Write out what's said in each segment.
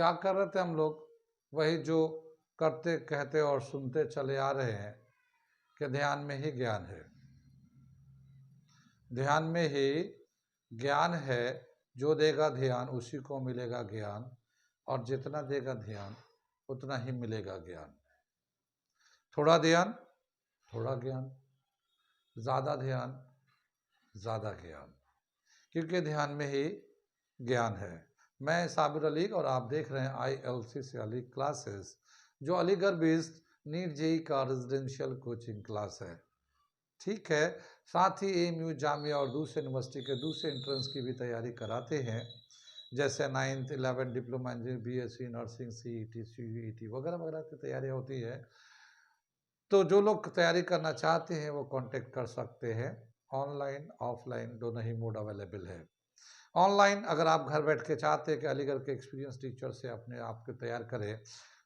क्या कर रहे थे हम लोग? वही जो करते कहते और सुनते चले आ रहे हैं कि ध्यान में ही ज्ञान है। ध्यान में ही ज्ञान है। जो देगा ध्यान उसी को मिलेगा ज्ञान, और जितना देगा ध्यान उतना ही मिलेगा ज्ञान। थोड़ा ध्यान थोड़ा ज्ञान, ज्यादा ध्यान ज्यादा ज्ञान, क्योंकि ध्यान में ही ज्ञान है। मैं साबिर अली और आप देख रहे हैं ILC से अली क्लासेस, जो अलीगढ़ बेस्ड नीट जेई का रेजिडेंशियल कोचिंग क्लास है। ठीक है, साथ ही AMU जामिया और दूसरे यूनिवर्सिटी के दूसरे एंट्रेंस की भी तैयारी कराते हैं, जैसे 9th 11th diploma engineering, BSc nursing, CET CUET वगैरह वगैरह की तैयारी होती है। तो जो लोग तैयारी करना चाहते हैं वो कांटेक्ट कर सकते हैं। ऑनलाइन ऑफलाइन दोनों ही मोड अवेलेबल है। ऑनलाइन अगर आप घर बैठ के चाहते हैं कि अलीगढ़ के एक्सपीरियंस टीचर से अपने आप को तैयार करें,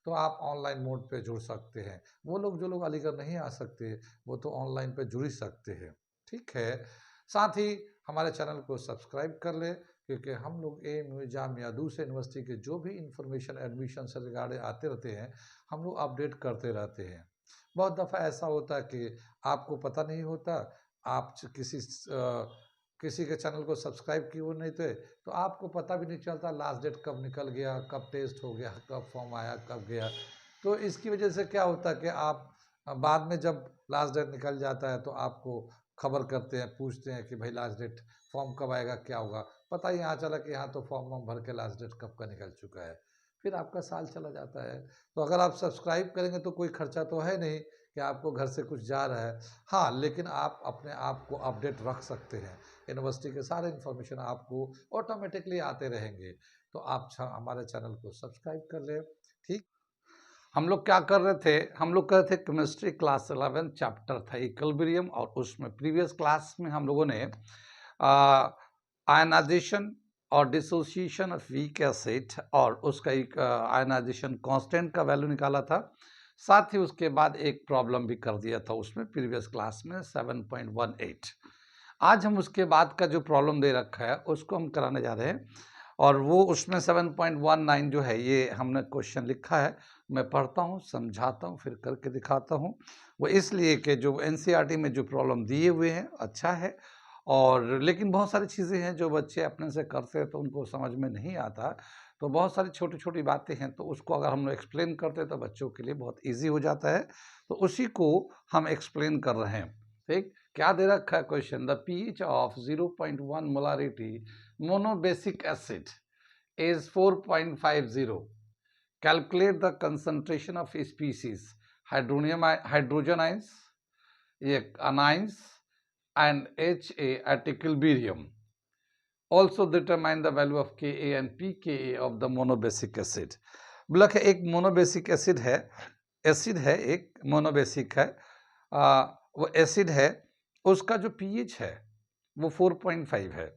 तो आप ऑनलाइन मोड पे जुड़ सकते हैं। वो लोग जो लोग अलीगढ़ नहीं आ सकते वो तो ऑनलाइन पे जुड़ ही सकते हैं। ठीक है, साथ ही हमारे चैनल को सब्सक्राइब कर ले, क्योंकि हम लोग AMU जामिया दूसरे यूनिवर्सिटी के जो भी इंफॉर्मेशन एडमिशन से रिगार्डेड आते रहते हैं, हम लोग अपडेट करते रहते हैं। बहुत दफ़ा ऐसा होता है कि आपको पता नहीं होता, आप किसी के चैनल को सब्सक्राइब किए हुए नहीं थे, तो आपको पता भी नहीं चलता लास्ट डेट कब निकल गया, कब टेस्ट हो गया, कब फॉर्म आया, कब गया। तो इसकी वजह से क्या होता है कि आप बाद में जब लास्ट डेट निकल जाता है तो आपको खबर करते हैं, पूछते हैं कि भाई लास्ट डेट फॉर्म कब आएगा, क्या होगा। पता ही यहाँ चला कि यहाँ तो फॉर्म वॉर्म भर के लास्ट डेट कब का निकल चुका है। फिर आपका साल चला जाता है। तो अगर आप सब्सक्राइब करेंगे तो कोई खर्चा तो है नहीं कि आपको घर से कुछ जा रहा है। हाँ, लेकिन आप अपने आप को अपडेट रख सकते हैं। यूनिवर्सिटी के सारे इन्फॉर्मेशन आपको ऑटोमेटिकली आते रहेंगे। तो आप हमारे चैनल को सब्सक्राइब कर लें। ठीक, हम लोग क्या कर रहे थे? हम लोग कर रहे थे केमिस्ट्री क्लास 11 चैप्टर था इक्विलिब्रियम, और उसमें प्रीवियस क्लास में हम लोगों ने आयनाइजेशन और डिसोसिएशन ऑफ वीक एसिड और उसका एक आयनाइजेशन कांस्टेंट का वैल्यू निकाला था। साथ ही उसके बाद एक प्रॉब्लम भी कर दिया था उसमें प्रीवियस क्लास में 7.18। आज हम उसके बाद का जो प्रॉब्लम दे रखा है उसको हम कराने जा रहे हैं, और वो उसमें 7.19 जो है ये हमने क्वेश्चन लिखा है। मैं पढ़ता हूँ, समझाता हूँ, फिर करके दिखाता हूँ। वो इसलिए कि जो NCERT में जो प्रॉब्लम दिए हुए हैं अच्छा है, और लेकिन बहुत सारी चीज़ें हैं जो बच्चे अपने से करते हैं तो उनको समझ में नहीं आता। तो बहुत सारी छोटी छोटी बातें हैं, तो उसको अगर हम लोग एक्सप्लेन करते हैं तो बच्चों के लिए बहुत ईजी हो जाता है। तो उसी को हम एक्सप्लेन कर रहे हैं। ठीक, क्या दे रखा है question? The pH of 0.1 molarity monobasic acid is 4.50. Calculate the concentration of species hydrogen ions, anions, and HA at equilibrium. Also determine the value of Ka and pKa of the monobasic acid. बोला कि एक monobasic acid है एक monobasic है, वो acid है, उसका जो pH है वो 4.5 है,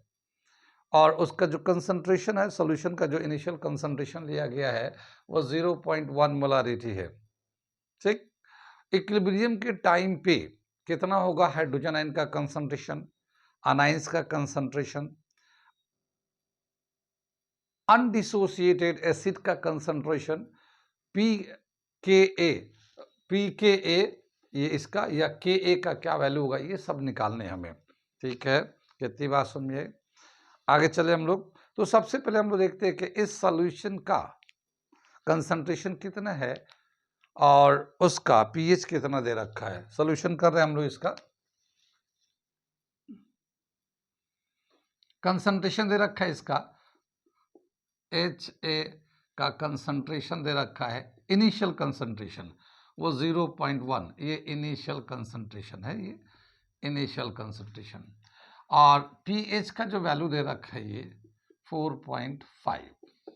और उसका जो कंसंट्रेशन है, सॉल्यूशन का जो इनिशियल कंसंट्रेशन लिया गया है वो 0.1 मोलारिटी है। ठीक, इक्विलिब्रियम के टाइम पे कितना होगा हाइड्रोजन आयन का कंसंट्रेशन, अनाइंस का कंसंट्रेशन, अनडिसोसिएटेड एसिड का कंसंट्रेशन, पीकेए ये इसका, या के का क्या वैल्यू होगा, ये सब निकालने हमें। ठीक है, कितनी बात सुनिए, आगे चले हम लोग। तो सबसे पहले हम लोग देखते हैं कि इस सॉल्यूशन का कंसंट्रेशन कितना है और उसका pH कितना दे रखा है। सॉल्यूशन कर रहे हैं हम लोग, इसका कंसंट्रेशन दे रखा है, इसका HA का कंसंट्रेशन दे रखा है, इनिशियल कंसंट्रेशन वो 0.1, ये इनिशियल कंसंट्रेशन है, ये इनिशियल कंसंट्रेशन, और pH का जो वैल्यू दे रखा है ये 4.5।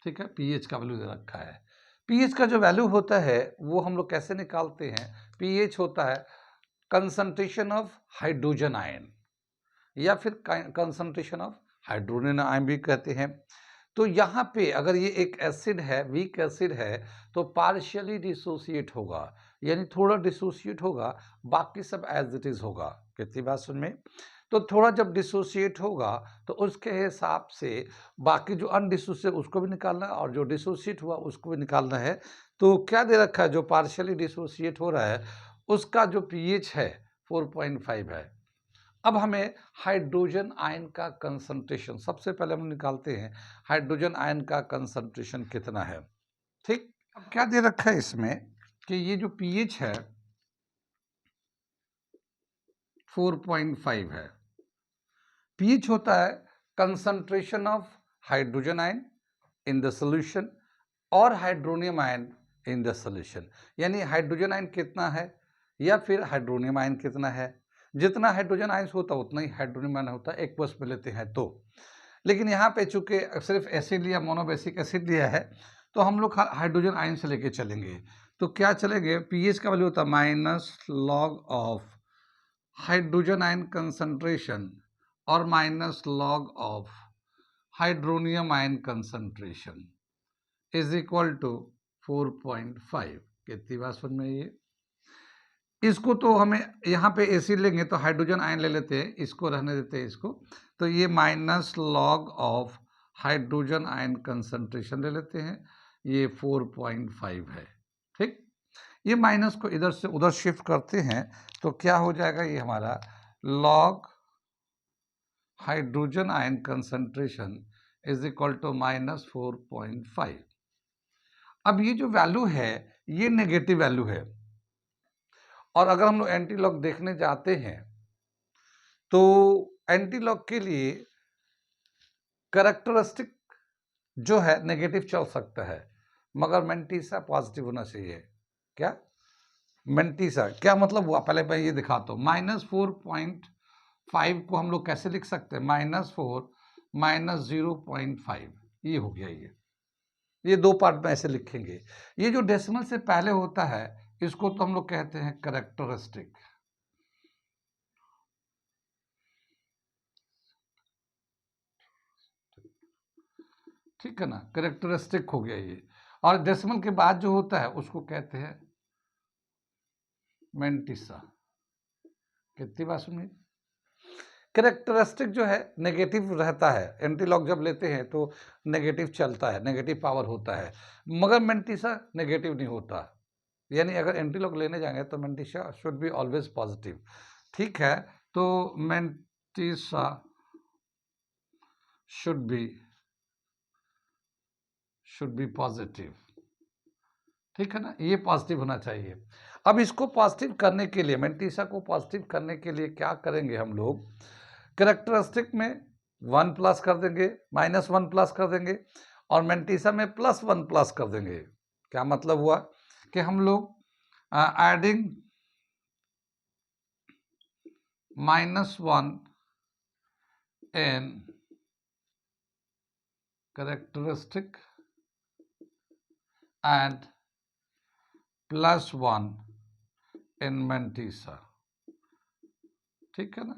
ठीक है, pH का वैल्यू दे रखा है। pH का जो वैल्यू होता है वो हम लोग कैसे निकालते हैं? pH होता है कंसंट्रेशन ऑफ हाइड्रोजन आयन, या फिर कंसंट्रेशन ऑफ हाइड्रोजन आयन भी कहते हैं। तो यहाँ पे अगर ये एक एसिड है, वीक एसिड है, तो पार्शियली डिसोसिएट होगा, यानी थोड़ा डिसोसिएट होगा, बाकी सब एज इट इज होगा। कितनी बात सुन में, तो थोड़ा जब डिसोसिएट होगा तो उसके हिसाब से बाकी जो अनडिसोसिएट उसको भी निकालना है और जो डिसोसिएट हुआ उसको भी निकालना है। तो क्या दे रखा है, जो पार्शियली डिसोसिएट हो रहा है उसका जो पीएच है 4.5 है। अब हमें हाइड्रोजन आयन का कंसंट्रेशन सबसे पहले हम निकालते हैं, हाइड्रोजन आयन का कंसंट्रेशन कितना है। ठीक, अब क्या दे रखा है इसमें कि ये जो पीएच है 4.5 है। पीएच होता है concentration of hydrogen ion in the solution और hydronium ion in the solution, यानी हाइड्रोजन आयन कितना है या फिर हाइड्रोनियम आयन कितना है। जितना हाइड्रोजन आयन होता है उतना ही हाइड्रोनियम आयन होता है एक्वस में लेते हैं तो। लेकिन यहाँ पे चूंकि सिर्फ एसिड लिया, मोनोबेसिक एसिड लिया है, तो हम लोग हाइड्रोजन आयन से लेके चलेंगे। तो क्या चलेंगे, पीएच का वैल्यू होता है minus log of hydrogen ion concentration और minus log of hydronium ion concentration is equal to 4.5। कितनी बात समझ में? ये इसको तो हमें यहाँ पे एसिड लेंगे तो हाइड्रोजन आयन ले लेते हैं, इसको रहने देते हैं इसको। तो ये minus log of hydrogen ion concentration ले लेते हैं, ये 4.5 है। ठीक, ये माइनस को इधर से उधर शिफ्ट करते हैं तो क्या हो जाएगा, ये हमारा log hydrogen ion concentration is equal to minus 4.5। अब ये जो वैल्यू है ये नेगेटिव वैल्यू है, और अगर हम लोग एंटी लॉग देखने जाते हैं तो एंटी लॉग के लिए कैरेक्टरिस्टिक जो है नेगेटिव चल सकता है, मगर मेंटीसा पॉजिटिव होना चाहिए। क्या मेंटीसा क्या मतलब हुआ, पहले मैं ये दिखाता हूँ। -4.5 को हम लोग कैसे लिख सकते हैं, -4 -0.5, ये हो गया। ये दो पार्ट में ऐसे लिखेंगे। ये जो डेसिमल से पहले होता है इसको तो हम लोग कहते हैं कैरेक्टरिस्टिक। ठीक है ना, कैरेक्टरिस्टिक हो गया ये। और डेसिमल के बाद जो होता है उसको कहते हैं मेंटिसा। कितनी बात सुनिए, कैरेक्टरिस्टिक जो है नेगेटिव रहता है, एंटीलॉग जब लेते हैं तो नेगेटिव चलता है, नेगेटिव पावर होता है, मगर मेंटिसा नेगेटिव नहीं होता। यानी अगर एंटीलॉग लेने जाएंगे तो mantissa should be always positive. ठीक है, तो मेंटिसा शुड बी पॉजिटिव। ठीक है ना, ये पॉजिटिव होना चाहिए। अब इसको पॉजिटिव करने के लिए, मेंटिसा को पॉजिटिव करने के लिए क्या करेंगे हम लोग, कैरेक्टरिस्टिक में 1 प्लस कर देंगे, -1 प्लस कर देंगे, और मेंटिसा में +1 प्लस कर देंगे। क्या मतलब हुआ कि हम लोग adding -1 in characteristic and +1 in mantissa. ठीक है ना,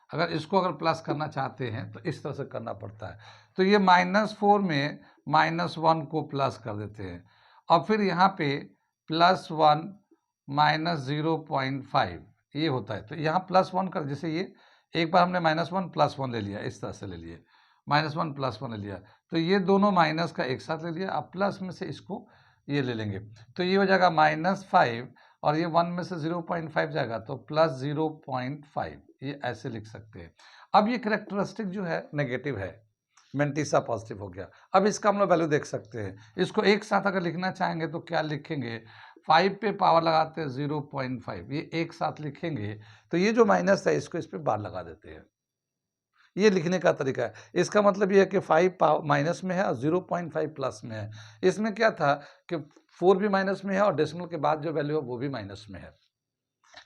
अगर प्लस करना चाहते हैं तो इस तरह से करना पड़ता है। तो ये -4 में -1 को प्लस कर देते हैं, और फिर यहाँ पे +1 -0.5 ये होता है। तो यहाँ +1 कर, जैसे ये एक बार हमने -1 +1 ले लिया, इस तरह से ले लिए, -1 +1 ले लिया, तो ये दोनों माइनस का एक साथ ले लिया। अब प्लस में से इसको ये ले लेंगे तो ये हो जाएगा -5, और ये 1 में से 0.5 जाएगा तो +0.5, ये ऐसे लिख सकते हैं। अब ये कैरेक्टरिस्टिक जो है नेगेटिव है, मेंटिसा पॉजिटिव हो गया। अब इसका हम लोग वैल्यू देख सकते हैं। इसको एक साथ अगर लिखना चाहेंगे तो क्या लिखेंगे, 5 पे पावर लगाते हैं 0.5, ये एक साथ लिखेंगे, तो ये जो माइनस है इसको इस पे बार लगा देते हैं। ये लिखने का तरीका है। इसका मतलब ये है कि 5 माइनस में है और 0.5 प्लस में है। इसमें क्या था कि 4 भी माइनस में है और डेसिमल के बाद जो वैल्यू है वो भी माइनस में है।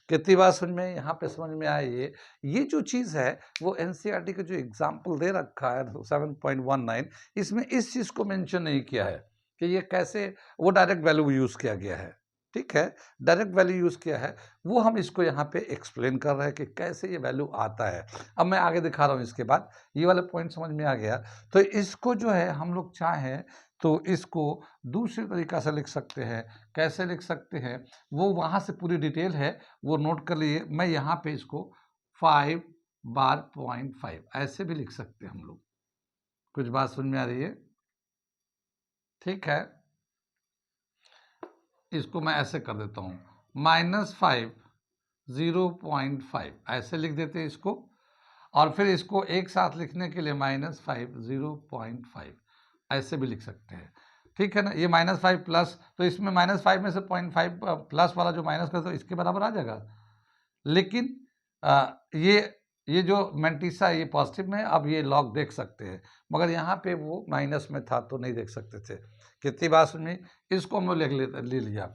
कितनी बात समझ में यहाँ पे समझ में आए? ये जो चीज़ है वो एनसीईआरटी का जो एग्जाम्पल दे रखा है 7.19, इसमें इस चीज़ को मेंशन नहीं किया है कि ये कैसे, वो डायरेक्ट वैल्यू यूज़ किया गया है। ठीक है, डायरेक्ट वैल्यू यूज़ किया है, वो हम इसको यहाँ पे एक्सप्लेन कर रहे हैं कि कैसे ये वैल्यू आता है। अब मैं आगे दिखा रहा हूँ, इसके बाद ये वाला पॉइंट समझ में आ गया। तो इसको जो है हम लोग चाहें तो इसको दूसरे तरीका से लिख सकते हैं। कैसे लिख सकते हैं वो वहाँ से पूरी डिटेल है, वो नोट कर लिए। मैं यहाँ पे इसको 5 बार 0.5 ऐसे भी लिख सकते हैं हम लोग। कुछ बात समझ में आ रही है? ठीक है, इसको मैं ऐसे कर देता हूँ, -5 0.5 ऐसे लिख देते हैं इसको, और फिर इसको एक साथ लिखने के लिए -5 0.5 ऐसे भी लिख सकते हैं। ठीक है ना, ये -5 प्लस, तो इसमें -5 में से 0.5 प्लस वाला जो माइनस कर दो इसके बराबर आ जाएगा। लेकिन ये जो मेंटिसा ये पॉजिटिव में, अब ये लॉग देख सकते हैं, मगर यहाँ पे वो माइनस में था तो नहीं देख सकते थे। कितनी बात सुनी, इसको हम लोग ले लिया।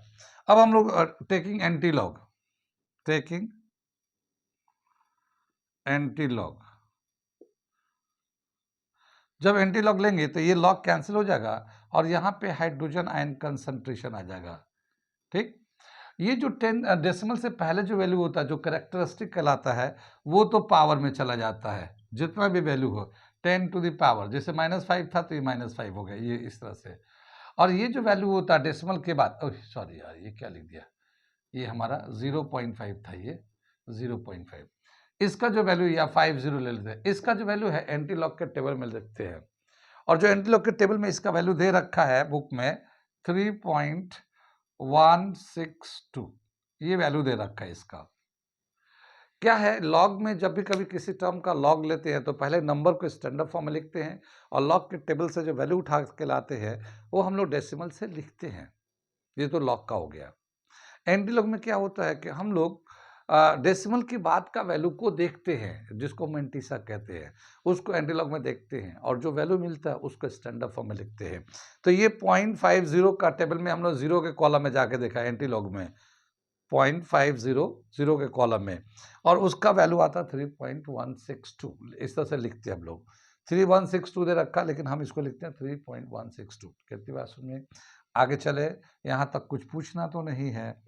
अब हम लोग taking anti log, taking anti log, जब एंटी लॉग लेंगे तो ये लॉग कैंसिल हो जाएगा और यहाँ पे हाइड्रोजन आयन कंसंट्रेशन आ जाएगा। ठीक, ये जो 10 डेसिमल से पहले जो वैल्यू होता है, जो कैरेक्टरिस्टिक कहलाता है, वो तो पावर में चला जाता है। जितना भी वैल्यू हो 10 टू द पावर, जैसे -5 था तो ये -5 हो गया, ये इस तरह से। और ये जो वैल्यू होता है डेसिमल के बाद, सॉरी यार ये क्या लिख दिया, ये हमारा 0.5 था, ये 0.5। इसका जो वैल्यू, या 50 ले लेते हैं, इसका जो वैल्यू है एंटी लॉग के टेबल में लिखते हैं, और जो एंटी लॉग के टेबल में इसका वैल्यू दे रखा है बुक में 3.162, ये वैल्यू दे रखा है इसका। क्या है, लॉग में जब भी कभी किसी टर्म का लॉग लेते हैं तो पहले नंबर को स्टैंडर्ड फॉर्म में लिखते हैं, और लॉग के टेबल से जो वैल्यू उठा के लाते हैं वो हम लोग डेसिमल से लिखते हैं। ये तो लॉग का हो गया। एंटी लॉग में क्या होता है कि हम लोग डेसिमल के बाद का वैल्यू को देखते हैं, जिसको मेंटिसा कहते हैं, उसको एंटी लॉग में देखते हैं, और जो वैल्यू मिलता है उसको स्टैंडर्ड फॉर्म में लिखते हैं। तो ये 0.50 का टेबल में हम लोग 0 के कॉलम में जाके देखा एंटी लॉग में, 0.500 के कॉलम में, और उसका वैल्यू आता 3.162। इस तरह से लिखते हैं हम लोग, 3162 दे रखा, लेकिन हम इसको लिखते हैं 3.162। कितनी बात सुनिए, आगे चले, यहाँ तक कुछ पूछना तो नहीं है,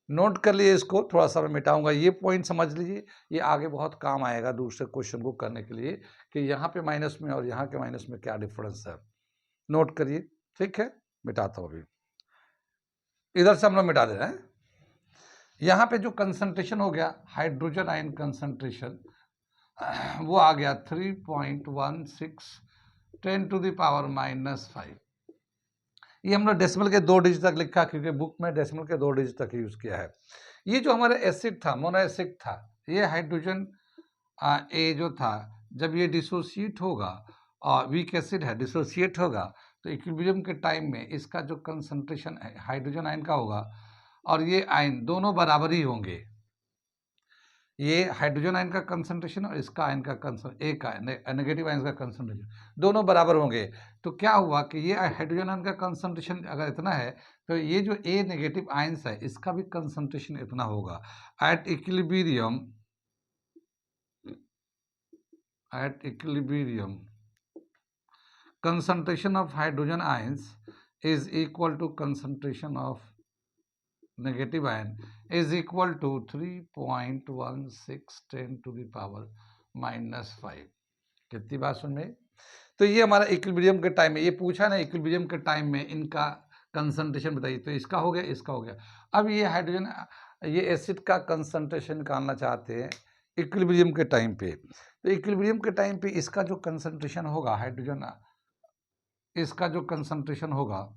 नोट कर लिए इसको, थोड़ा सा मैं मिटाऊंगा, ये पॉइंट समझ लीजिए, ये आगे बहुत काम आएगा दूसरे क्वेश्चन को करने के लिए, कि यहाँ पे माइनस में और यहाँ के माइनस में क्या डिफरेंस है, नोट करिए। ठीक है, मिटाता हूँ अभी, इधर से हम लोग मिटा दे रहे हैं। यहाँ पे जो कंसंट्रेशन हो गया, हाइड्रोजन आयन कंसंट्रेशन, वो आ गया 3.16 10 टू द पावर -5। ये हम लोग डेसिमल के 2 डिजिट तक लिखा, क्योंकि बुक में डेसिमल के 2 डिजिट तक यूज किया है। ये जो हमारा एसिड था, मोनो एसिड था, ये हाइड्रोजन ए जो था, जब ये डिसोसिएट होगा, और वीक एसिड है, डिसोसिएट होगा, तो इक्विलिब्रियम के टाइम में इसका जो कंसंट्रेशन हाइड्रोजन आयन का होगा, और ये आयन दोनों बराबर ही होंगे। ये हाइड्रोजन आयन का कंसंट्रेशन और इसका आयन का नेगेटिव आयन का कंसंट्रेशन दोनों बराबर होंगे। तो क्या हुआ कि ये हाइड्रोजन आयन का कंसंट्रेशन अगर इतना है, तो ये जो ए नेगेटिव आयंस है इसका भी कंसंट्रेशन इतना होगा। At equilibrium concentration of hydrogen ions is equal to concentration of negative ion is equal to 3.16 10 to the power -5। कितनी बात सुन में, तो ये हमारा इक्विलिब्रियम के टाइम में, ये पूछा ना इक्विलिब्रियम के टाइम में इनका कंसंट्रेशन बताइए, तो इसका हो गया, इसका हो गया। अब ये हाइड्रोजन, ये एसिड का कंसंट्रेशन निकालना चाहते हैं इक्विलिब्रियम के टाइम पे, तो इक्विलिब्रियम के टाइम पे इसका जो कंसंट्रेशन होगा हाइड्रोजन, इसका जो कंसंट्रेशन होगा,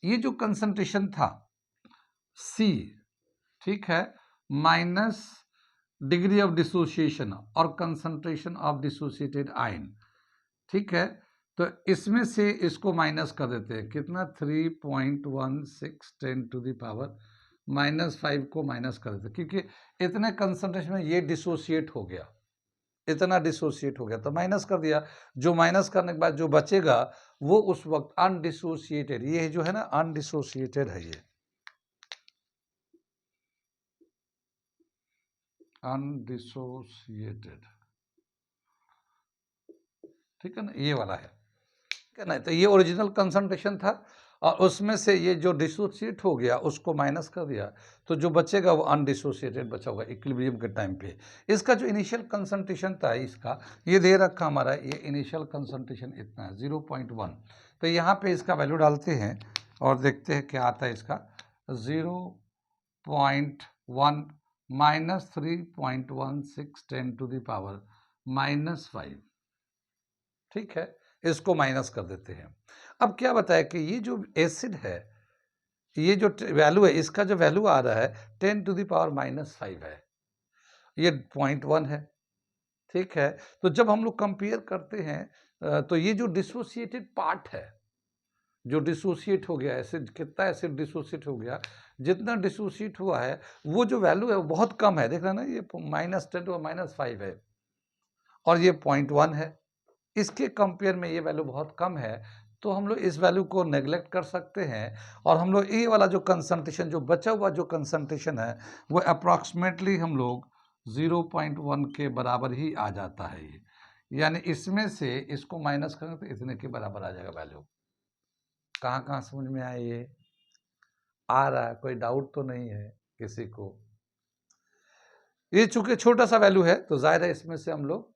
ये जो कंसंट्रेशन था C, ठीक है, माइनस डिग्री ऑफ डिसोसिएशन और कंसंट्रेशन ऑफ डिसोसिएटेड आयन, ठीक है, तो इसमें से इसको माइनस कर देते हैं, कितना 3.16 10 टू द पावर -5 को माइनस कर देते हैं, क्योंकि इतने कंसंट्रेशन में ये डिसोसिएट हो गया, इतना डिसोसिएट हो गया, तो माइनस कर दिया। जो माइनस करने के बाद जो बचेगा वो उस वक्त अनडिसोसिएटेड, ये जो है ना अनडिसोसिएटेड है, ये अनडिसोसिएटेड, ठीक है ना, ये वाला है, ठीक है ना। तो ये ओरिजिनल कंसंट्रेशन था, और उसमें से ये जो डिसोसिएट हो गया उसको माइनस कर दिया, तो जो बचेगा वो अनडिसोसिएटेड बचा होगा इक्विलिब्रियम के टाइम पे। इसका जो इनिशियल कंसंट्रेशन था इसका, ये दे रखा हमारा, ये इनिशियल कंसंट्रेशन इतना है 0.1, तो यहाँ पे इसका वैल्यू डालते हैं और देखते हैं क्या आता है इसका, 0.1 -3.16 10 टू द पावर -5। ठीक है, इसको माइनस कर देते हैं। अब क्या बताया कि ये जो एसिड है, ये जो वैल्यू है, इसका जो वैल्यू आ रहा है 10 टू द पावर -5 है, ये 0.1 है। ठीक है, तो जब हम लोग कंपेयर करते हैं तो ये जो डिसोसिएटेड पार्ट है, जो डिसोसिएट हो गया एसिड, कितना एसिड डिसोसिएट हो गया, जितना डिसोसिएट हुआ है वो जो वैल्यू है वो बहुत कम है। देख रहे हैं ना, ये -10 और -5 है और ये 0.1 है। इसके कंपेयर में ये वैल्यू बहुत कम है, तो हम लोग इस वैल्यू को नेग्लेक्ट कर सकते हैं और हम लोग ये वाला जो कंसंट्रेशन, जो बचा हुआ जो कंसंट्रेशन है, वो अप्रॉक्सीमेटली हम लोग 0.1 के बराबर ही आ जाता है ये। यानी इसमें से इसको माइनस करें तो इतने के बराबर आ जाएगा वैल्यू। कहाँ कहाँ समझ में आए? ये आ रहा है? कोई डाउट तो नहीं है किसी को? ये चूंकि छोटा सा वैल्यू है तो जाहिर है इसमें से हम लोग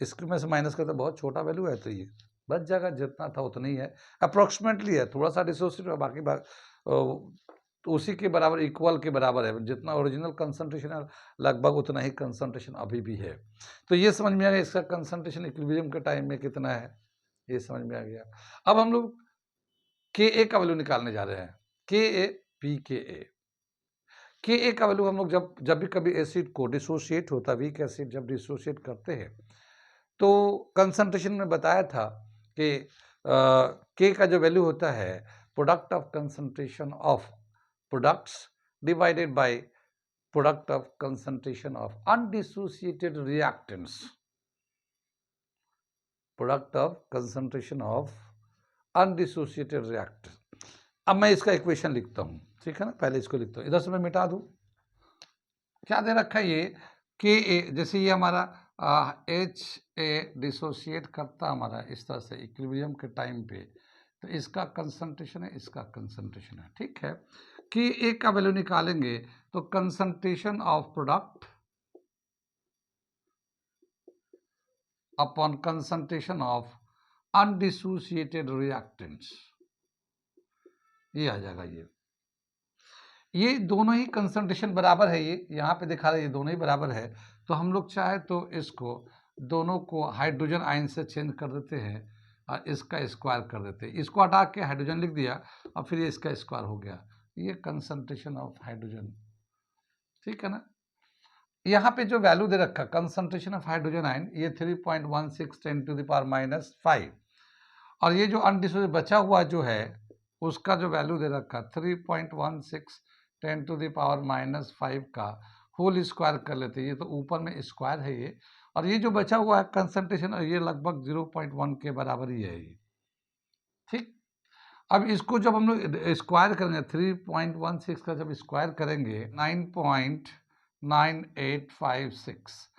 इसमें से माइनस करते, बहुत छोटा वैल्यू है तो ये बच जाएगा, जितना था उतना ही है, अप्रोक्सीमेटली है, थोड़ा सा डिसोसिएट है, बाकी तो उसी के बराबर, इक्वल के बराबर है, जितना ओरिजिनल कंसंट्रेशन है लगभग उतना ही कंसंट्रेशन अभी भी है। तो ये समझ में आ गया इसका कंसंट्रेशन इक्विलिब्रियम के टाइम में कितना है, ये समझ में आ गया। अब हम लोग के ए का वैल्यू निकालने जा रहे हैं, के ए पी के ए। के ए का वैल्यू हम लोग जब भी कभी एसिड को डिसोसिएट होता है, वीक एसिड जब डिसोसिएट करते हैं तो कंसंट्रेशन में बताया था कि के का जो वैल्यू होता है product of concentration of products divided by product of concentration of undissociated reactants, product of concentration of undissociated reactant. अब मैं इसका इक्वेशन लिखता हूँ, ठीक है ना, पहले इसको लिखता हूँ, इधर से मैं मिटा दूँ। क्या दे रखा है ये के ए, जैसे ये हमारा एच ए डिसोसिएट करता हमारा इस तरह से इक्विलिब्रियम के टाइम पे, तो इसका कंसंट्रेशन है, इसका कंसंट्रेशन है। ठीक है, कि ए का वैल्यू निकालेंगे तो concentration of product upon concentration of undissociated reactants, ये आ जाएगा। ये दोनों ही कंसंट्रेशन बराबर है, ये यहाँ पे दिखा रहा है, ये दोनों ही बराबर है। तो हम लोग चाहे तो इसको दोनों को हाइड्रोजन आयन से चेंज कर देते हैं और इसका स्क्वायर कर देते हैं, इसको हटा के हाइड्रोजन लिख दिया और फिर ये इसका स्क्वायर हो गया, ये कंसंट्रेशन ऑफ हाइड्रोजन। ठीक है ना, यहाँ पे जो वैल्यू दे रखा कंसंट्रेशन ऑफ हाइड्रोजन आयन, ये 3.16 10 टू द पावर -5, और ये जो अनडिसोसिएटेड बचा हुआ जो है उसका जो वैल्यू दे रखा 3.16 10 टू द पावर -5 का होल स्क्वायर कर लेते हैं, ये तो ऊपर में स्क्वायर है ये, और ये जो बचा हुआ है कंसंट्रेशन, ये लगभग 0.1 के बराबर ही है ये। ठीक, अब इसको जब हम लोग स्क्वायर करेंगे 3.16 का जब स्क्वायर करेंगे 9.9856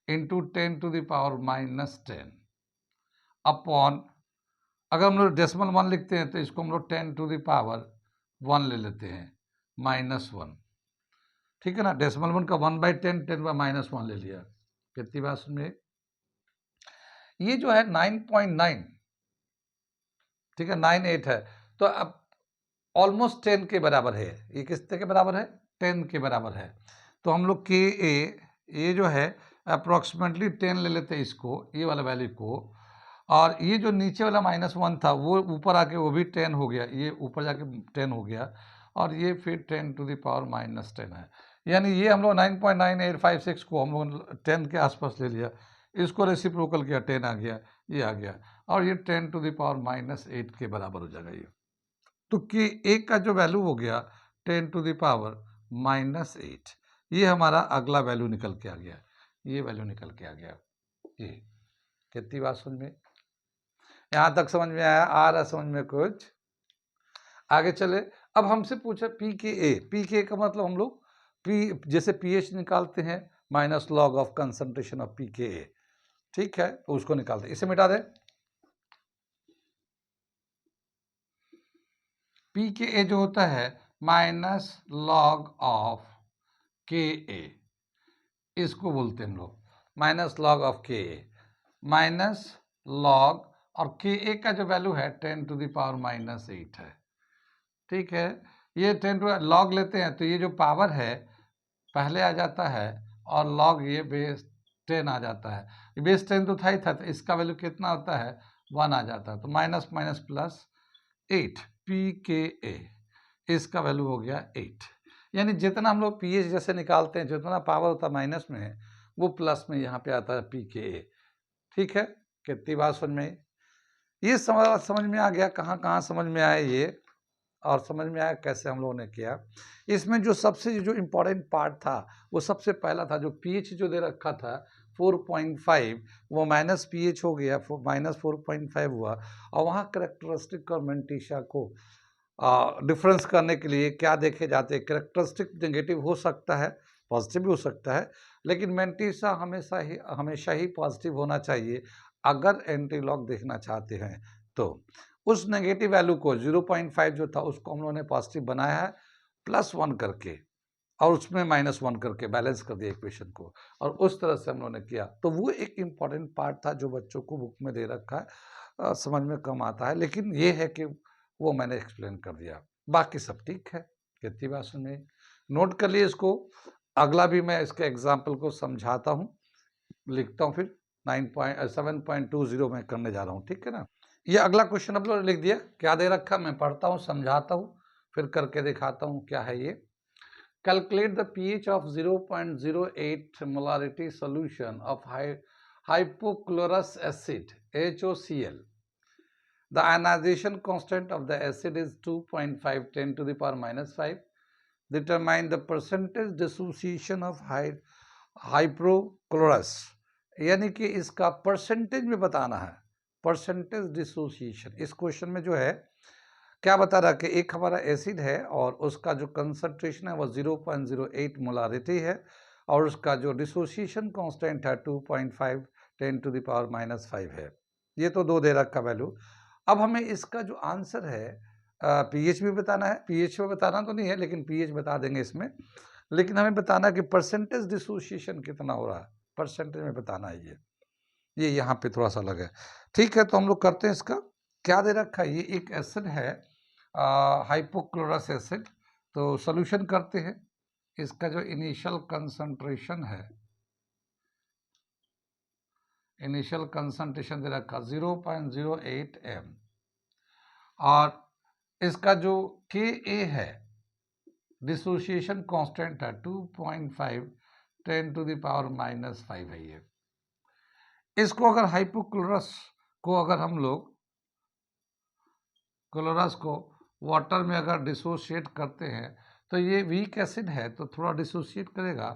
into 10 to the power -10 upon, अगर हम लोग डेसिमल 1 लिखते हैं तो इसको हम लोग 10 टू द पावर 1 ले लेते हैं -1। ठीक है ना, डेसिमल 1 का 1/10 10/-1 ले लिया, कितनी बात सुनिए, ये जो है 9.9, ठीक है 98 है, तो अब ऑलमोस्ट 10 के बराबर है, ये किसके के बराबर है, 10 के बराबर है। तो हम लोग के ए, ये जो है अप्रोक्सीमेटली 10 ले लेते हैं इसको, ये वाला वैल्यू को, और ये जो नीचे वाला -1 था वो ऊपर आके वो भी 10 हो गया, ये ऊपर जाके 10 हो गया, और ये फिर 10 टू द पावर -10 है। यानी ये हम लोग 9.9856 को हम लोग 10 के आसपास ले लिया, इसको रेसिप्रोकल किया, 10 आ गया, ये आ गया, और ये 10 टू द पावर -8 के बराबर हो जाएगा ये। तो कि एक का जो वैल्यू हो गया 10 टू द पावर -8, ये हमारा अगला वैल्यू निकल के आ गया, ये वैल्यू निकल के आ गया। ये कितनी बात समझ में, यहाँ तक समझ में आया? आ रहा समझ में कुछ? आगे चले। अब हमसे पूछा पी के ए का मतलब हम लोग पी, जैसे पीएच निकालते हैं minus log of concentration of P के ए, ठीक है, तो उसको निकालते हैं, इसे मिटा दे। पी के ए जो होता है माइनस लॉग ऑफ के ए, इसको बोलते हैं हम लोग माइनस लॉग ऑफ के ए, माइनस लॉग, और के ए का जो वैल्यू है 10 टू द पावर -8 है। ठीक है, ये 10 टू लॉग लेते हैं तो ये जो पावर है पहले आ जाता है और log ये बेस 10 आ जाता है। बेस 10 तो था ही था, तो इसका वैल्यू कितना होता है 1 आ जाता है, तो माइनस माइनस प्लस 8 pKa, इसका वैल्यू हो गया 8। यानी जितना हम लोग pH जैसे निकालते हैं, जितना पावर होता है माइनस में वो प्लस में यहाँ पे आता है pKa। ठीक है, कितनी बात समझ में आई? ये समझ में आ गया, कहाँ कहाँ समझ में आया ये, और समझ में आया कैसे हम लोगों ने किया। इसमें जो सबसे जो इम्पोर्टेंट पार्ट था वो सबसे पहला था, जो pH जो दे रखा था 4.5, वो माइनस pH हो गया, माइनस 4.5 हुआ, और वहाँ करेक्टरिस्टिक और मेंटिशा को डिफरेंस करने के लिए क्या देखे जाते हैं, करेक्टरिस्टिक नेगेटिव हो सकता है, पॉजिटिव भी हो सकता है, लेकिन मेंटिशा हमेशा ही पॉजिटिव होना चाहिए अगर एंटी लॉग देखना चाहते हैं। तो उस नेगेटिव वैल्यू को 0.5 जो था उसको हम लोगों ने पॉजिटिव बनाया है +1 करके, और उसमें -1 करके बैलेंस कर दिया इक्वेशन को, और उस तरह से हम लोगों ने किया। तो वो एक इम्पॉर्टेंट पार्ट था जो बच्चों को बुक में दे रखा है, समझ में कम आता है, लेकिन ये है कि वो मैंने एक्सप्लेन कर दिया, बाकी सब ठीक है। कितनी बात सुनिए, नोट कर लिए इसको, अगला भी मैं इसके एग्जाम्पल को समझाता हूँ, लिखता हूँ, फिर 7.20 में करने जा रहा हूँ, ठीक है ना। ये अगला क्वेश्चन आप लोग लिख दिया, क्या दे रखा, मैं पढ़ता हूँ, समझाता हूँ, फिर करके दिखाता हूँ क्या है ये। Calculate the pH of 0.08 molarity solution of hypochlorous acid HOCl. The ionization constant of the acid is 2.5 10 to the power -5. Determine the percentage dissociation of hypochlorous, यानी कि इसका परसेंटेज में बताना है, परसेंटेज डिसोसिएशन। इस क्वेश्चन में जो है क्या बता रहा है कि एक हमारा एसिड है और उसका जो कंसंट्रेशन है वो 0.08 मोलारिटी है, और उसका जो डिसोसिएशन कांस्टेंट है 2.5 10 टू द पावर -5 है। ये तो दो दे रखा वैल्यू। अब हमें इसका जो आंसर है पीएच भी बताना है, पीएच में बताना तो नहीं है लेकिन पीएच बता देंगे इसमें, लेकिन हमें बताना है कि परसेंटेज डिसोसिएशन कितना हो रहा है, परसेंटेज में बताना है ये यहाँ पे थोड़ा सा अलग है। ठीक है, तो हम लोग करते हैं इसका, क्या दे रखा है, ये एक एसिड है हाइपोक्लोरस एसिड। तो सॉल्यूशन करते हैं, इसका जो इनिशियल कंसंट्रेशन है, इनिशियल कंसंट्रेशन दे रखा 0.08 m, और इसका जो Ka है, डिसोसिएशन कांस्टेंट है 2.5 10 टू द पावर -5 है ये। इसको अगर हाइपोक्लोरस को अगर हम लोग क्लोरस को वाटर में अगर डिसोशिएट करते हैं तो ये वीक एसिड है तो थोड़ा डिसोशिएट करेगा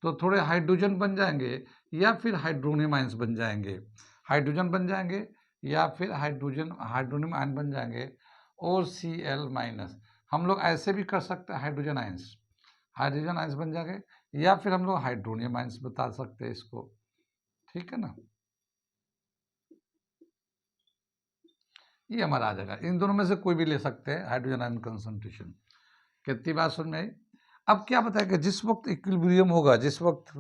तो थोड़े हाइड्रोजन बन जाएंगे या फिर हाइड्रोनियम आयंस बन जाएंगे, हाइड्रोजन बन जाएंगे या फिर हाइड्रोनियम आयन बन जाएंगे, और Cl-। हम लोग ऐसे भी कर सकते हैं, हाइड्रोजन आयंस बन जाएंगे, या फिर हम लोग हाइड्रोनियम आयंस बता सकते हैं इसको, ठीक है ना। ये हमारा आ जाएगा, इन दोनों में से कोई भी ले सकते हैं, हाइड्रोजन आयन कंसंट्रेशन। कितनी बात सुन में आई। अब क्या बताया कि जिस वक्त इक्विलिब्रियम होगा, जिस वक्त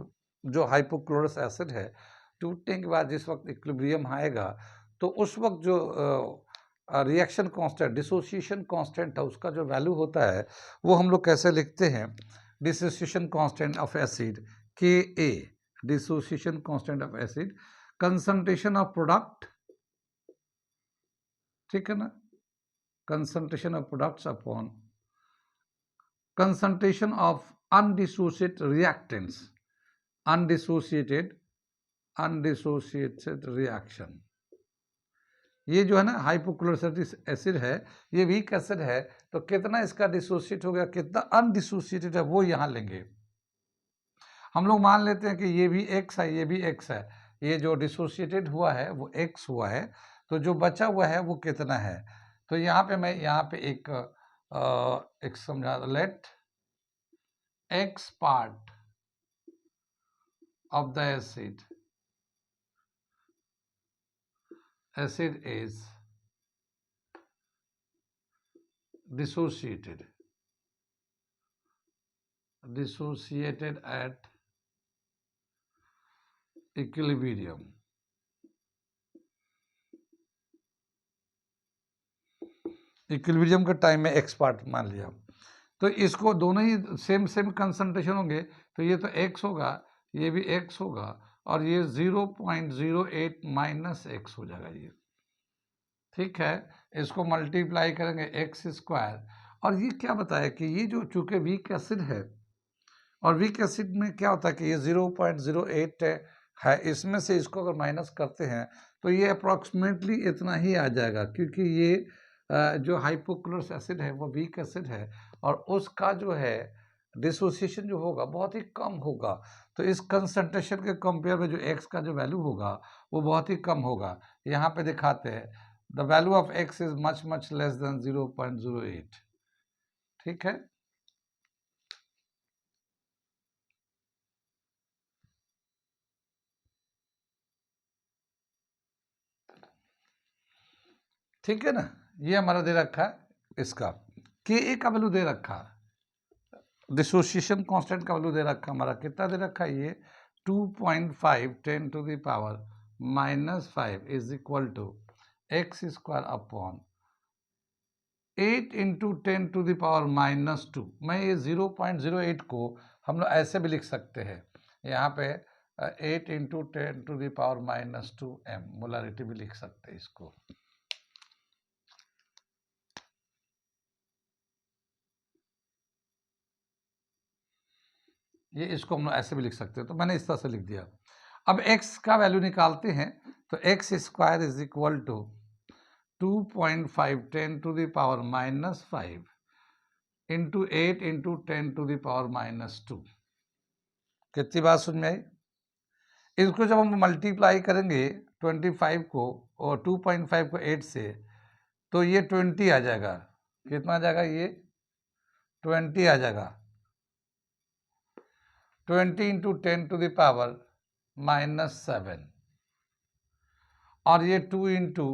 जो हाइपोक्लोरस एसिड है टूटने के बाद जिस वक्त इक्विलिब्रियम आएगा, तो उस वक्त जो रिएक्शन कांस्टेंट, डिसोसिएशन कांस्टेंट है, उसका जो वैल्यू होता है वो हम लोग कैसे लिखते हैं, dissociation constant of acid Ka, dissociation constant of acid, concentration of product, ठीक है ना, concentration of products upon concentration of undissociated reactants, undissociated reaction। ये जो है ना हाइपोक्लोरस एसिड है, ये वीक एसिड है, तो कितना इसका डिसोसिएट हो गया, कितना अनडिसोसिएटेड है वो यहाँ लेंगे। हम लोग मान लेते हैं कि ये भी x है, ये भी x है, ये जो डिसोसिएटेड हुआ है वो x हुआ है, तो जो बचा हुआ है वो कितना है। तो यहाँ पे मैं यहाँ पे एक समझा, let x part of the acid is dissociated at equilibrium, equilibrium के टाइम में एक्स पार्ट मान लिया, तो इसको दोनों ही सेम सेम कंसंट्रेशन होंगे, तो ये तो x होगा, ये भी x होगा, और ये 0.08 माइनस एक्स हो जाएगा ये। ठीक है, इसको मल्टीप्लाई करेंगे एक्स स्क्वायर, और ये क्या बताया कि ये जो चूंकि वीक एसिड है, और वीक एसिड में क्या होता है कि ये 0.08 है, इसमें से इसको अगर माइनस करते हैं तो ये अप्रॉक्सीमेटली इतना ही आ जाएगा, क्योंकि ये जो हाइपोक्लोरस एसिड है वो वीक एसिड है, और उसका जो है डिसोसिएशन जो होगा बहुत ही कम होगा। तो इस कंसंट्रेशन के कंपेयर में जो एक्स का जो वैल्यू होगा वो बहुत ही कम होगा। यहाँ पे दिखाते हैं the value of x is much much less than 0.08। ठीक है, ठीक है ना। ये हमारा दे रखा है इसका के ए का वैल्यू दे रखा है, डिसोसिएशन कांस्टेंट का वैल्यू दे रखा हमारा कितना दे रखा है ये 2.5 10 to the power -5 is equal to x square upon 8 into 10 to the power -2। मैं ये 0.08 को हम लोग ऐसे भी लिख सकते हैं, यहाँ पे 8 into 10 to the power -2 m molarity भी लिख सकते हैं इसको। ये इसको हम लोग ऐसे भी लिख सकते हैं, तो मैंने इस तरह से लिख दिया। अब x का वैल्यू निकालते हैं, तो x square is equal to 2.5 10 to the power -5 into 8 into 10 to the power -2। कितनी बात समझ में आई? इसको जब हम मल्टीप्लाई करेंगे 25 को और 2.5 को 8 से, तो ये 20 आ जाएगा। कितना आ जाएगा? ये 20 आ जाएगा। 20 इंटू 10 टू द पावर -7, और ये 2 इंटू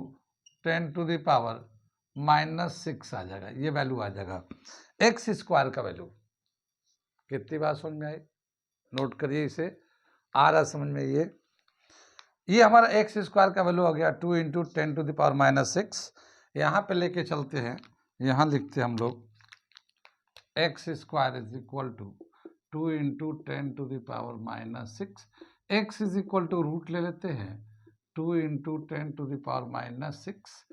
10 टू द पावर -6 आ जाएगा। ये वैल्यू आ जाएगा एक्स स्क्वायर का वैल्यू। कितनी बात समझ में आई? नोट करिए इसे, आ रहा समझ में? ये हमारा एक्स स्क्वायर का वैल्यू आ गया 2 इंटू 10 टू द पावर -6। यहाँ पे लेके चलते हैं, यहाँ लिखते हैं हम लोग x square is equal to 2 into 10 to the power -6। X is equal to root ले लेते हैं 2 into 10 to the power -6।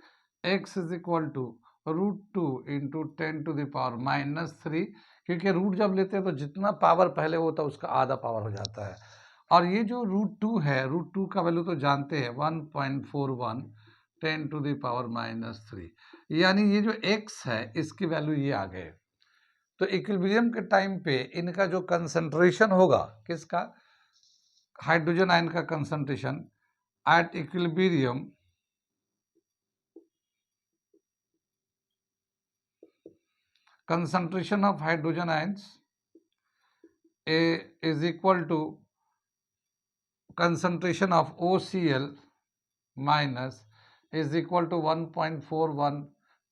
X is equal to √2 into 10 to the power -3, क्योंकि रूट जब लेते हैं तो जितना पावर पहले होता है उसका आधा पावर हो जाता है। और ये जो √2 है, √2 का वैल्यू तो जानते हैं 1.41 10 टू द पावर -3, यानी ये जो x है इसकी वैल्यू ये आ गए। तो इक्विलिब्रियम के टाइम पे इनका जो कंसंट्रेशन होगा, किसका? हाइड्रोजन आयन का concentration at equilibrium concentration of hydrogen ions is equal to concentration of OCl minus is equal to 1.41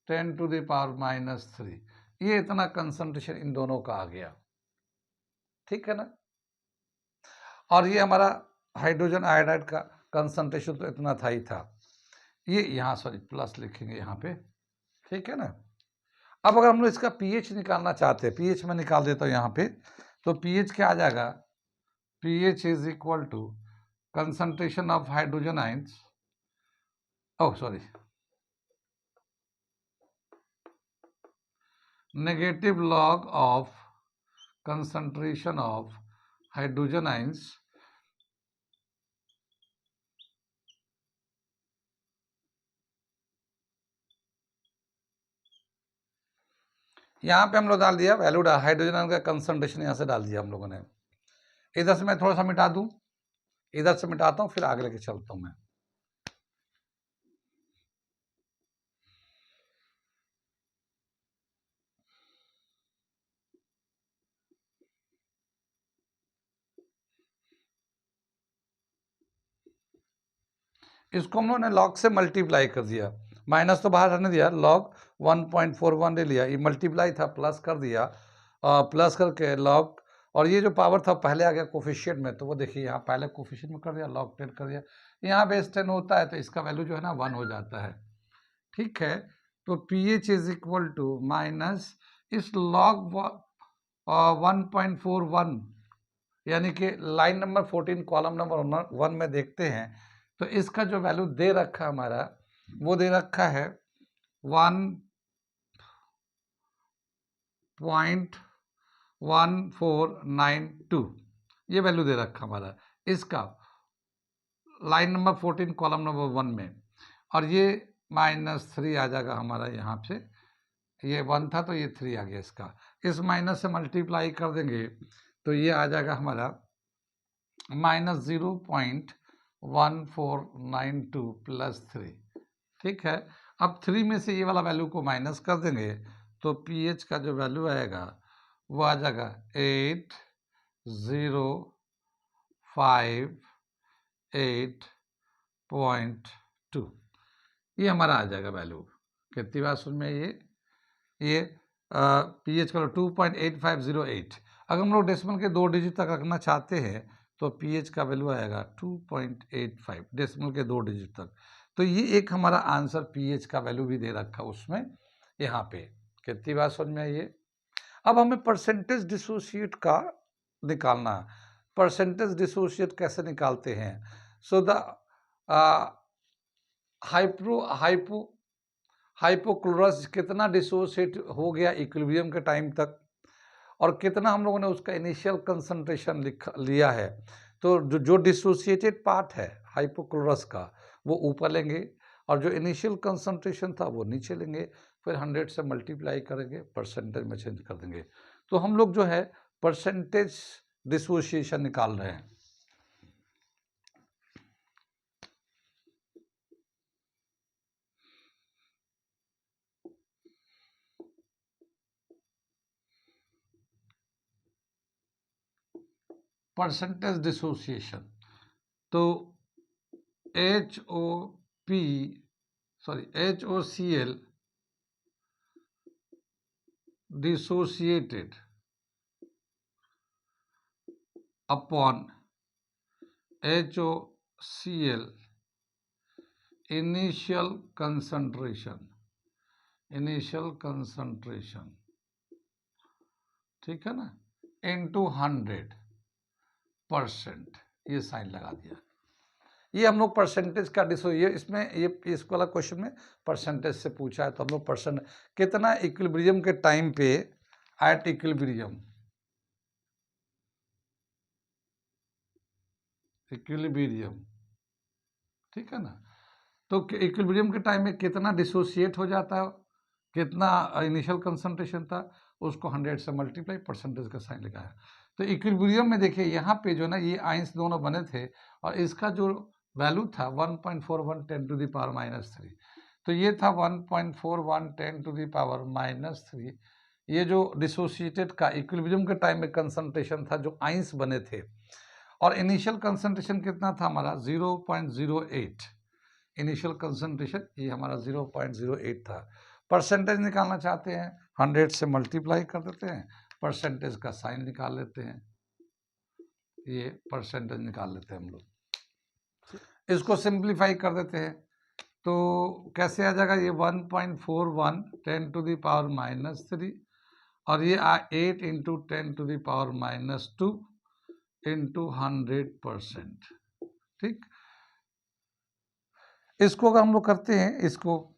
10 to the power -3। ये इतना कंसंट्रेशन इन दोनों का आ गया। ठीक है ना। और ये हमारा हाइड्रोजन आयोडाइड का कंसंट्रेशन तो इतना था ही था। ये यहाँ सॉरी प्लस लिखेंगे यहाँ पे। ठीक है ना। अब अगर हम लोग इसका पीएच निकालना चाहते हैं, पीएच में निकाल देता हूँ यहाँ पे, तो पीएच क्या आ जाएगा? PH is equal to concentration of hydrogen ions, oh sorry, negative log of concentration of hydrogen ions यहाँ पे हम लोग डाल दिया वैल्यू, हाइड्रोजन आयन का कंसंट्रेशन यहाँ से डाल दिया हम लोगों ने। इधर से मैं थोड़ा सा मिटा दूं, इधर से मिटाता हूँ फिर आगे लेके चलता हूँ मैं। इसको हम लोगों ने लॉग से मल्टीप्लाई कर दिया, माइनस तो बाहर रहने दिया, लॉग 1.41 ले लिया, ये मल्टीप्लाई था प्लस कर दिया, प्लस करके लॉग, और ये जो पावर था पहले आ गया कोफिशिएंट में, तो वो देखिए यहाँ पहले कोफिशिएंट में कर दिया, log 10 कर दिया, यहाँ बेस 10 होता है तो इसका वैल्यू जो है ना 1 हो जाता है। ठीक है, तो P H is equal to इस log 1.41 यानी कि लाइन नंबर 14 कॉलम नंबर 1 में देखते हैं तो इसका जो वैल्यू दे रखा हमारा वो दे रखा है 1.1492 ये वैल्यू दे रखा हमारा इसका लाइन नंबर 14 कॉलम नंबर 1 में, और ये -3 आ जाएगा हमारा यहाँ से, ये 1 था तो ये 3 आ गया इसका, इस माइनस से मल्टीप्लाई कर देंगे तो ये आ जाएगा हमारा -0.1492 + 3। ठीक है, अब 3 में से ये वाला वैल्यू को माइनस कर देंगे तो pH का जो वैल्यू आएगा वो आ जाएगा 8058.2, ये हमारा आ जाएगा वैल्यू। कितनी बात सुन में ये pH का 2.8508। अगर हम लोग डेसिमल के 2 डिजिट तक रखना चाहते हैं तो pH का वैल्यू आएगा 2.85 डेसिमल के 2 डिजिट तक। तो ये एक हमारा आंसर pH का वैल्यू भी दे रखा उसमें यहाँ पे। कितनी बात समझ में आई है? अब हमें परसेंटेज डिसोसिएट का निकालना। परसेंटेज डिसोसिएट कैसे निकालते हैं? सो द हाइपोक्लोरस कितना डिसोसिएट हो गया इक्विलिब्रियम के टाइम तक, और कितना हम लोगों ने उसका इनिशियल कंसंट्रेशन लिया है। तो जो डिसोसिएटेड पार्ट है हाइपोक्लोरस का वो ऊपर लेंगे और जो इनिशियल कंसंट्रेशन था वो नीचे लेंगे, फिर 100 से मल्टीप्लाई करेंगे, परसेंटेज में चेंज कर देंगे। तो हम लोग जो है परसेंटेज डिसोसिएशन निकाल रहे हैं। परसेंटेज डिसोसिएशन तो HOCl dissociated upon HOCl initial concentration, ठीक है ना, into 100%, ये साइन लगा दिया। ये हम लोग परसेंटेज का ये इसमें ये इस वाला क्वेश्चन में परसेंटेज से पूछा है तो हम लोग परसेंट कितना इक्विलिब्रियम के टाइम पे एट इक्विलिब्रियम ठीक है ना, तो इक्विलिब्रियम के टाइम में कितना डिसोसिएट हो जाता है, कितना इनिशियल कंसंट्रेशन था, उसको 100 से मल्टीप्लाई परसेंटेज का साइन लगाया। तो इक्विलिब्रियम में देखिए यहाँ पे जो ना ये आइंस दोनों बने थे और इसका जो वैल्यू था 1.41 10 टू द पावर -3, तो ये था 1.41 10 टू द पावर -3। ये जो डिसोसिएटेड का इक्विलिब्रियम के टाइम में कंसंट्रेशन था जो आइंस बने थे, और इनिशियल कंसंट्रेशन कितना था हमारा 0.08, इनिशियल कंसंट्रेशन ये हमारा 0.08 था। परसेंटेज निकालना चाहते हैं 100 से मल्टीप्लाई कर देते हैं, परसेंटेज का साइन निकाल लेते हैं, ये परसेंटेज निकाल लेते हैं हम लोग। इसको सिंप्लीफाई कर देते हैं तो कैसे आ जाएगा, ये 1.41 10 टू द पावर -3 और ये 8 into 10 to the power -2 into 100%। ठीक, इसको अगर हम लोग करते हैं इसको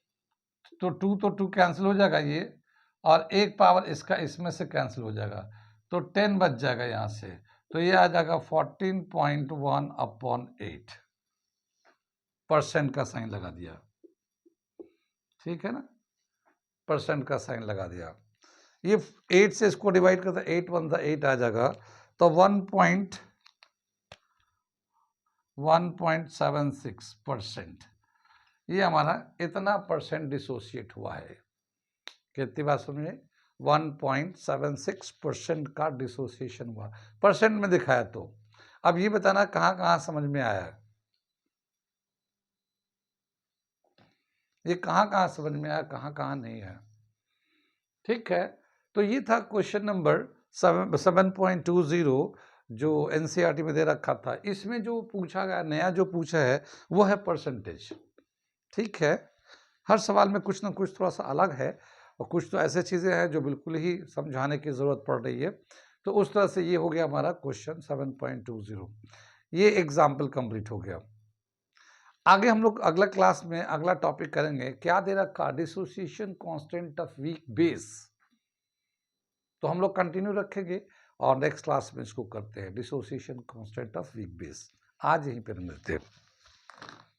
तो 2 कैंसिल हो जाएगा ये, और एक पावर इसका इसमें से कैंसिल हो जाएगा तो 10 बच जाएगा यहाँ से, तो ये आ जाएगा 14.1/8, परसेंट का साइन लगा दिया। ठीक है ना, परसेंट का साइन लगा दिया। ये 8 से इसको डिवाइड करता 8 1 8 आ जाएगा, तो 1.76%, ये हमारा इतना परसेंट डिसोसिएट हुआ है। कितनी बात सुनिए, 1.76% का डिसोसिएशन हुआ, परसेंट में दिखाया। तो अब ये बताना कहाँ कहाँ समझ में आया, ये कहाँ कहाँ समझ में आया, कहाँ कहाँ नहीं है। ठीक है, तो ये था क्वेश्चन नंबर 7.20 जो एनसीईआरटी में दे रखा था। इसमें जो पूछा गया नया जो पूछा है वो है परसेंटेज। ठीक है, हर सवाल में कुछ ना कुछ थोड़ा सा अलग है, और कुछ तो ऐसे चीज़ें हैं जो बिल्कुल ही समझाने की ज़रूरत पड़ रही है। तो उस तरह से ये हो गया हमारा क्वेश्चन 7.20। ये एग्जाम्पल कंप्लीट हो गया। आगे हम लोग अगला क्लास में अगला टॉपिक करेंगे, क्या दे रखा, dissociation constant of weak base. तो हम लोग कंटिन्यू रखेंगे और नेक्स्ट क्लास में इसको करते हैं, dissociation constant of weak base. आज यहीं पर मिलते हैं।